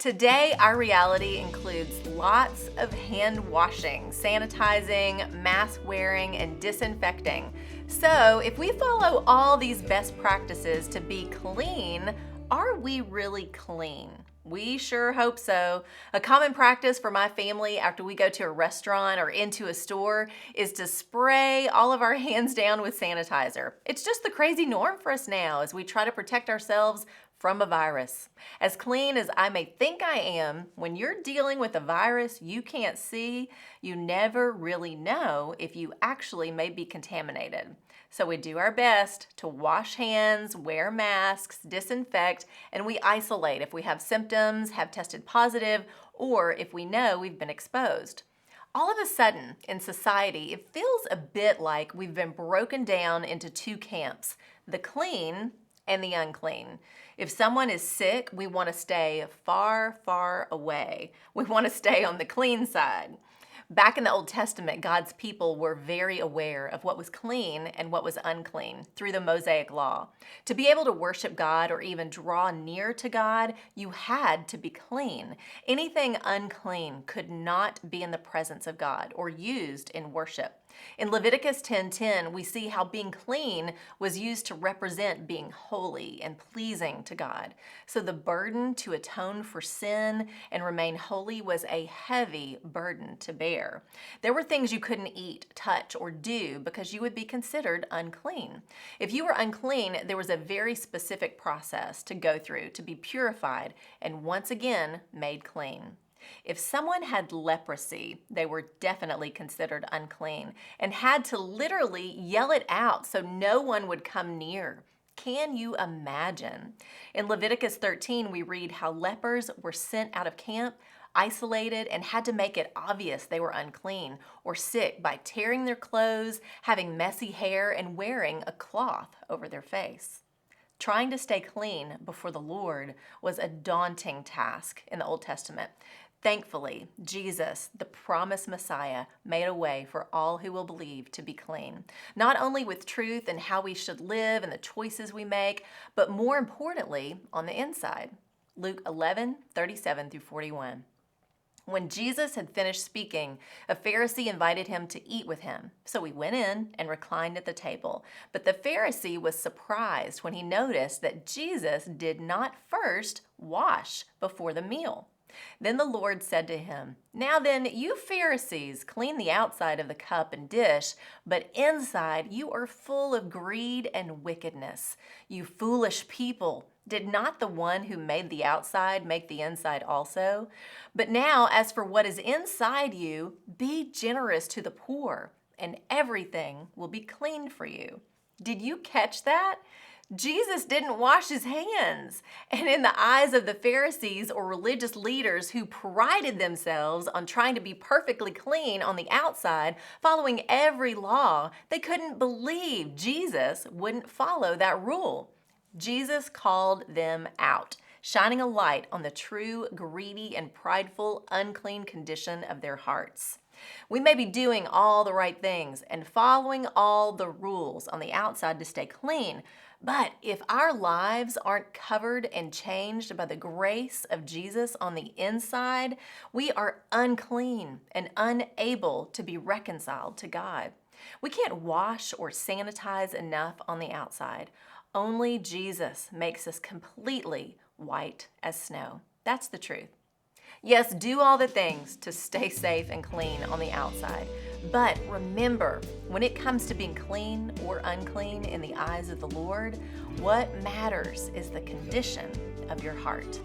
Today, our reality includes lots of hand washing, sanitizing, mask wearing, and disinfecting. So, if we follow all these best practices to be clean, are we really clean? We sure hope so. A common practice for my family after we go to a restaurant or into a store is to spray all of our hands down with sanitizer. It's just the crazy norm for us now as we try to protect ourselves from a virus. As clean as I may think I am, when you're dealing with a virus you can't see, you never really know if you actually may be contaminated. So we do our best to wash hands, wear masks, disinfect, and we isolate if we have symptoms, have tested positive, or if we know we've been exposed. All of a sudden, in society, it feels a bit like we've been broken down into two camps, the clean and the unclean. If someone is sick, we want to stay far, far away. We want to stay on the clean side. Back in the Old Testament, God's people were very aware of what was clean and what was unclean through the Mosaic Law. To be able to worship God or even draw near to God, you had to be clean. Anything unclean could not be in the presence of God or used in worship. In Leviticus 10:10, we see how being clean was used to represent being holy and pleasing to God. So the burden to atone for sin and remain holy was a heavy burden to bear. There were things you couldn't eat, touch, or do because you would be considered unclean. If you were unclean, there was a very specific process to go through to be purified and once again made clean. If someone had leprosy, they were definitely considered unclean and had to literally yell it out so no one would come near. Can you imagine? In Leviticus 13, we read how lepers were sent out of camp, isolated, and had to make it obvious they were unclean or sick by tearing their clothes, having messy hair, and wearing a cloth over their face. Trying to stay clean before the Lord was a daunting task in the Old Testament. Thankfully, Jesus, the promised Messiah, made a way for all who will believe to be clean, not only with truth and how we should live and the choices we make, but more importantly, on the inside. Luke 11:37-41. When Jesus had finished speaking, a Pharisee invited him to eat with him. So he went in and reclined at the table. But the Pharisee was surprised when he noticed that Jesus did not first wash before the meal. Then the Lord said to him, "Now then, you Pharisees clean the outside of the cup and dish, but inside you are full of greed and wickedness. You foolish people, did not the one who made the outside make the inside also? But now, as for what is inside you, be generous to the poor, and everything will be clean for you." Did you catch that? Jesus didn't wash his hands. And in the eyes of the Pharisees or religious leaders who prided themselves on trying to be perfectly clean on the outside, following every law, they couldn't believe Jesus wouldn't follow that rule. Jesus called them out, shining a light on the true, greedy, and prideful, unclean condition of their hearts. We may be doing all the right things and following all the rules on the outside to stay clean, but if our lives aren't covered and changed by the grace of Jesus on the inside, we are unclean and unable to be reconciled to God. We can't wash or sanitize enough on the outside. Only Jesus makes us completely white as snow. That's the truth. Yes, do all the things to stay safe and clean on the outside. But remember, when it comes to being clean or unclean in the eyes of the Lord, what matters is the condition of your heart.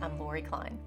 I'm Lori Klein.